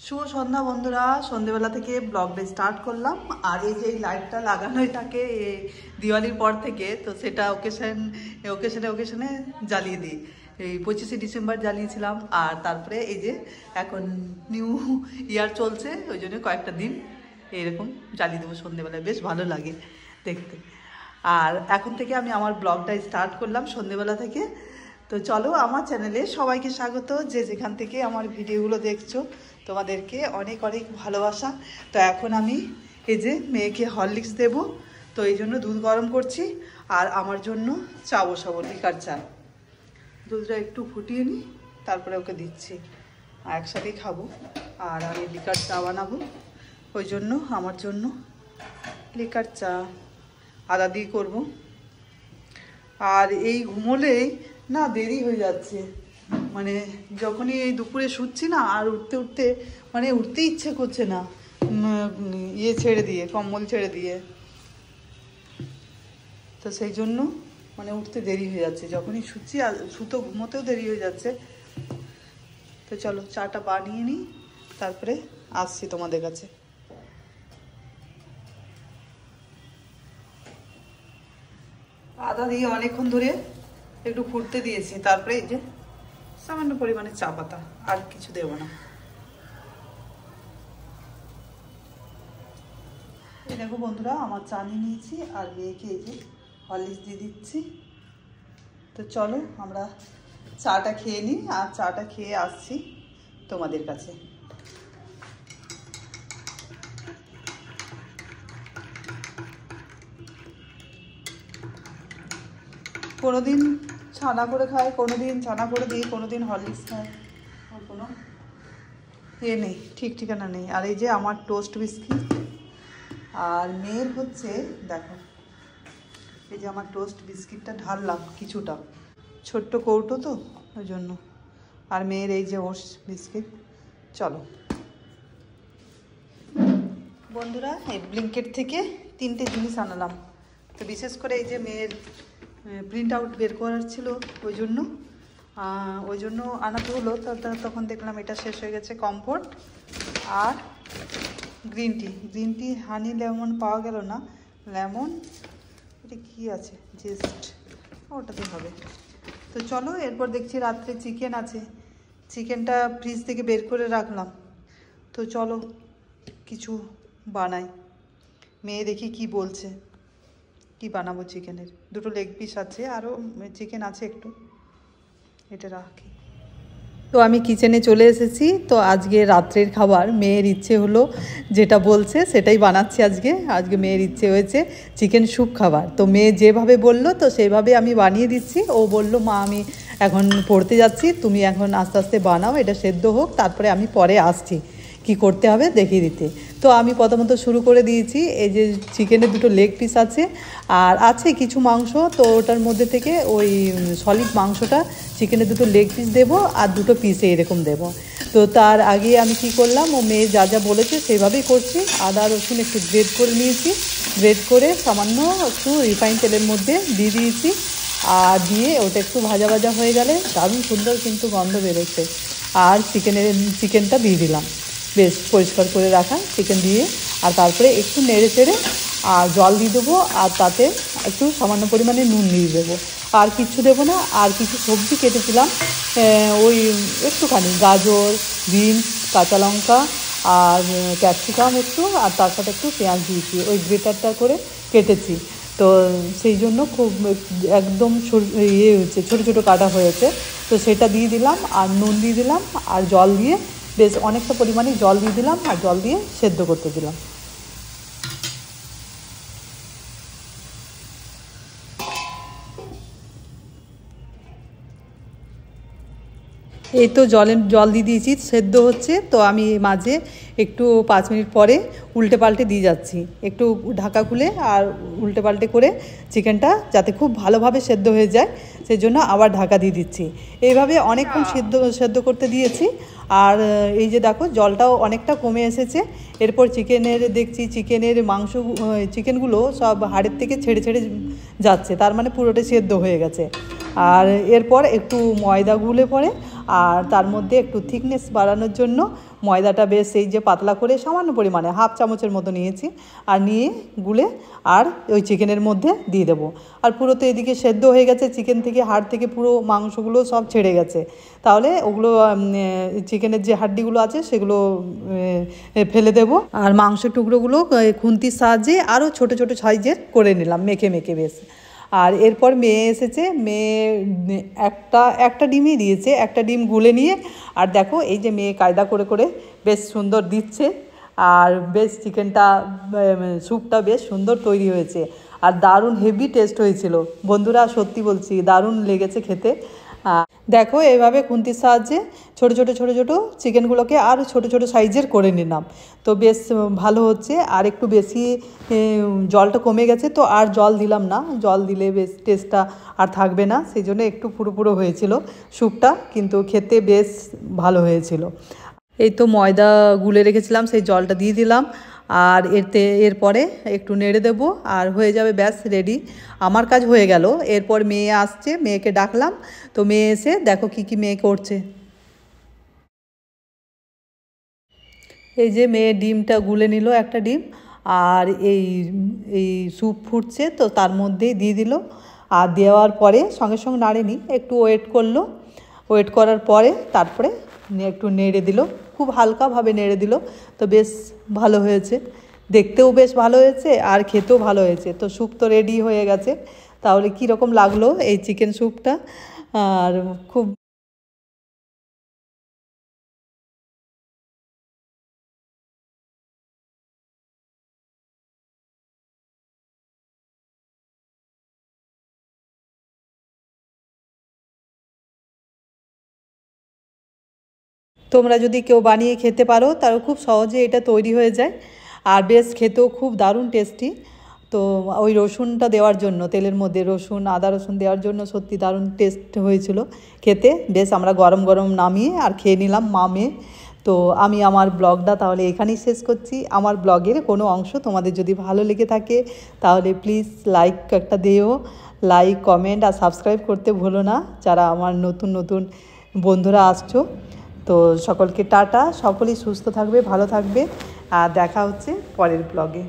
শুভ সন্ধ্যা বন্ধুরা, সন্ধ্যেবেলা থেকে ব্লগটা স্টার্ট করলাম। আর এই যে লাইটটা লাগানোই থাকে দিওয়ালির পর থেকে, তো সেটা ওকেশনে জ্বালিয়ে দিই। এই 25শে ডিসেম্বর জ্বালিয়েছিলাম, আর তারপরে এই যে এখন নিউ ইয়ার চলছে, ওই জন্য কয়েকটা দিন এরকম জ্বালিয়ে দেবো সন্ধ্যেবেলায়, বেশ ভালো লাগে দেখতে। আর এখন থেকে আমি আমার ব্লগটা স্টার্ট করলাম সন্ধ্যেবেলা থেকে। তো চলো, আমার চ্যানেলে সবাইকে স্বাগত, যে যেখান থেকে আমার ভিডিওগুলো দেখছো তোমাদেরকে অনেক অনেক ভালোবাসা। তো এখন আমি এই যে মেয়েকে হরলিক্স দেব, তো এই জন্য দুধ গরম করছি। আর আমার জন্য চা বসাবো, লিকার চা। দুধটা একটু ফুটিয়ে নিই, তারপরে ওকে দিচ্ছি, আর একসাথেই খাবো। আর আমি লিকার চা বানাবো, ওই জন্য আমার জন্য লিকার চা আদা দিয়ে করবো। আর এই ঘুমোলেই না দেরি হয়ে যাচ্ছে, মানে যখনই এই দুপুরে শুচ্ছি না, আর উঠতে মানে উঠতে ইচ্ছে করছে না, ইয়ে ছেড়ে দিয়ে, কম্বল ছেড়ে দিয়ে। তো সেই জন্য মানে উঠতে দেরি হয়ে যাচ্ছে, যখনই শুচ্ছি আর ঘুমোতেও দেরি হয়ে যাচ্ছে। তো চলো চাটা বানিয়ে নিই, তারপরে আসছি তোমাদের কাছে। আদা দিয়ে অনেকক্ষণ ধরে একটু ফুটতে দিয়েছি, তারপরে এই যে সামান্য পরিমাণে চা পাতা, আর কিছু দেব না। এই দেখো বন্ধুরা, আমার চা নিয়ে নিয়েছি, আর মেয়েকে এই যে হরলিক্স দিয়ে দিচ্ছি। তো চলো আমরা চাটা খেয়ে নিই, আর চাটা খেয়ে আসছি তোমাদের কাছে। কোনোদিন ছানা করে খায়, কোনোদিন ছানা করে দিই, কোনোদিন হরলিক্স খায়, আর কোনো নেই, ঠিক ঠিকানা নেই। আর এই যে আমার টোস্ট বিস্কিট, আর মেয়ের হচ্ছে দেখো, এই যে আমার টোস্ট বিস্কিটটা ঢাললাম কিছুটা, ছোট্ট কৌটো তো ওই জন্য। আর মেয়ের এই যে ওটস বিস্কিট। চলো বন্ধুরা, এই ব্লিঙ্কেট থেকে 3টে জিনিস আনালাম। তো বিশেষ করে এই যে মেয়ের প্রিন্ট আউট বের করার ছিল, ওই জন্য আনাতে হলো। তখন দেখলাম এটা শেষ হয়ে গেছে, কমফোর্ট আর গ্রিন টি হানি লেমন পাওয়া গেল না। লেমন, এটা কী আছে, জাস্ট ওটাতে হবে। তো চলো, এরপর দেখছি রাত্রে চিকেন আছে, চিকেনটা ফ্রিজ থেকে বের করে রাখলাম। তো চলো কিছু বানাই, মেয়ে দেখি কি বলছে, কি বানাবো। চিকেনের 2টো লেগ পিস আছে, আরও চিকেন আছে একটু, এটা রাখি। তো আমি কিচেনে চলে এসেছি। তো আজকে রাত্রের খাবার মেয়ের ইচ্ছে হলো, যেটা বলছে সেটাই বানাচ্ছি আজকে মেয়ের ইচ্ছে হয়েছে চিকেন স্যুপ খাবার। তো মেয়ে যেভাবে বললো, তো সেইভাবে আমি বানিয়ে দিচ্ছি। ও বললো, মা আমি এখন পড়তে যাচ্ছি, তুমি এখন আস্তে আস্তে বানাও, এটা সেদ্ধ হোক, তারপরে আমি পরে আসছি কি করতে হবে দেখিয়ে দিতে। তো আমি প্রথমত শুরু করে দিয়েছি। এই যে চিকেনের 2টো লেগ পিস আছে, আর আছে কিছু মাংস, তো ওটার মধ্যে থেকে ওই সলিড মাংসটা চিকেনের 2টো লেগ পিস দেবো, আর 2টো পিসে এরকম দেবো। তো তার আগে আমি কি করলাম, ও মেয়ে যা যা বলেছে সেভাবেই করছি। আদা রসুন একটু গ্রেট করে নিয়েছি, গ্রেট করে সামান্য একটু রিফাইন তেলের মধ্যে দিয়ে দিয়েছি। আর দিয়ে ওটা একটু ভাজা ভাজা হয়ে গেলে দারুণ সুন্দর কিন্তু গন্ধ বেরোচ্ছে। আর চিকেনটা দিয়ে দিলাম, বেশ পরিষ্কার করে রাখা চিকেন দিয়ে। আর তারপরে একটু নেড়ে চেড়ে আর জল দিয়ে দেবো, আর তাতে একটু সামান্য পরিমাণে নুন দিয়ে দেবো, আর কিছু দেবো না। আর কিছু সবজি কেটেছিলাম, ওই একটুখানি গাজর, বিনস, কাঁচা লঙ্কা আর ক্যাপসিকাম একটু, আর তার সাথে একটু পেঁয়াজ দিয়েছি, ওই গ্রেটারটা করে কেটেছি। তো সেই জন্য খুব একদম ইয়ে হয়েছে, ছোটো ছোটো কাটা হয়েছে। তো সেটা দিয়ে দিলাম, আর নুন দিয়ে দিলাম, আর জল দিয়ে বেশ অনেকটা পরিমাণে জল দিয়ে দিলাম, আর জল দিয়ে সেদ্ধ করতে দিলাম। এই তো জল দিয়ে দিয়েছি, সেদ্ধ হচ্ছে। তো আমি মাঝে একটু 5 মিনিট পরে উল্টে পাল্টে দিয়ে যাচ্ছি, একটু ঢাকা খুলে আর উল্টে পাল্টে করে চিকেনটা যাতে খুব ভালোভাবে সেদ্ধ হয়ে যায়, সেই জন্য আবার ঢাকা দিয়ে দিচ্ছি। এইভাবে অনেকক্ষণ সেদ্ধ করতে দিয়েছি। আর এই যে দেখো, জলটাও অনেকটা কমে এসেছে। এরপর দেখছি চিকেনগুলো সব হাড়ের থেকে ছেড়ে ছেড়ে যাচ্ছে, তার মানে পুরোটা সেদ্ধ হয়ে গেছে। আর এরপর একটু ময়দা গুলে পরে, আর তার মধ্যে একটু থিকনেস বাড়ানোর জন্য ময়দাটা বেশ এই যে পাতলা করে সামান্য পরিমাণে হাফ চামচের মতো নিয়েছি, আর নিয়ে গুলে আর ওই চিকেনের মধ্যে দিয়ে দেবো। আর পুরো তো এদিকে সেদ্ধ হয়ে গেছে, চিকেন থেকে হাড় থেকে পুরো মাংসগুলো সব ছেড়ে গেছে। তাহলে ওগুলো চিকেনের যে হাড্ডিগুলো আছে সেগুলো ফেলে দেবো। আর মাংসের টুকরোগুলো খুন্তির সাহায্যে আরও ছোট ছোট সাইজের করে নিলাম মেখে মেখে বেশ। আর এরপর মেয়ে এসেছে, মেয়ে একটা ডিমই দিয়েছে, একটা ডিম গুলে নিয়ে। আর দেখো এই যে মেয়ে কায়দা করে করে বেশ সুন্দর দিচ্ছে, আর বেশ চিকেনটা স্যুপটা বেশ সুন্দর তৈরি হয়েছে, আর দারুণ হেভি টেস্ট হয়েছিল বন্ধুরা, সত্যি বলছি দারুণ লেগেছে খেতে। দেখো এইভাবে খুন্তির সাহায্যে ছোট ছোট ছোট ছোট চিকেনগুলোকে আরও ছোট ছোট সাইজের করে নিলাম। তো বেশ ভালো হচ্ছে। আর একটু বেশি জলটা কমে গেছে, তো আর জল দিলাম না, জল দিলে বেশ টেস্টটা আর থাকবে না, সেই জন্য একটু পুরো পুরো হয়েছিল স্যুপটা, কিন্তু খেতে বেশ ভালো হয়েছিল। এই তো ময়দা গুলে রেখেছিলাম, সেই জলটা দিয়ে দিলাম, আর এরপরে একটু নেড়ে দেবো, আর হয়ে যাবে ব্যাস রেডি। আমার কাজ হয়ে গেল। এরপর মেয়ে আসছে, মেয়েকে ডাকলাম, তো মেয়ে এসে দেখো কি কি মেয়ে করছে। এই যে মেয়ে ডিমটা গুলে নিল, একটা ডিম, আর এই এই স্যুপ ফুটছে তো তার মধ্যেই দিয়ে দিল। আর দেওয়ার পরে সঙ্গে সঙ্গে নাড়েনি, একটু ওয়েট করলো, ওয়েট করার পরে তারপরে একটু নেড়ে দিল, খুব হালকাভাবে নেড়ে দিল। তো বেশ ভালো হয়েছে, দেখতেও বেশ ভালো হয়েছে আর খেতেও ভালো হয়েছে। তো স্যুপ তো রেডি হয়ে গেছে। তাহলে কীরকম লাগলো এই চিকেন স্যুপটা? আর খুব তোমরা যদি কেউ বানিয়ে খেতে পারো তাহলে খুব সহজে এটা তৈরি হয়ে যায়, আর বেশ খেতেও খুব দারুণ টেস্টি। তো ওই রসুনটা দেওয়ার জন্য, তেলের মধ্যে রসুন আদা রসুন দেওয়ার জন্য সত্যি দারুণ টেস্ট হয়েছিল খেতে। বেশ আমরা গরম গরম নামিয়ে আর খেয়ে নিলাম মা মেয়ে। তো আমি আমার ব্লগটা তাহলে এখানেই শেষ করছি। আমার ব্লগের কোনো অংশ তোমাদের যদি ভালো লেগে থাকে তাহলে প্লিজ লাইক একটা দিও, লাইক কমেন্ট আর সাবস্ক্রাইব করতে ভুলো না, যারা আমার নতুন নতুন বন্ধুরা আসছো। তো সকলকে টাটা, সকলেই সুস্থ থাকবে, ভালো থাকবে, আর দেখা হচ্ছে পরের ব্লগে।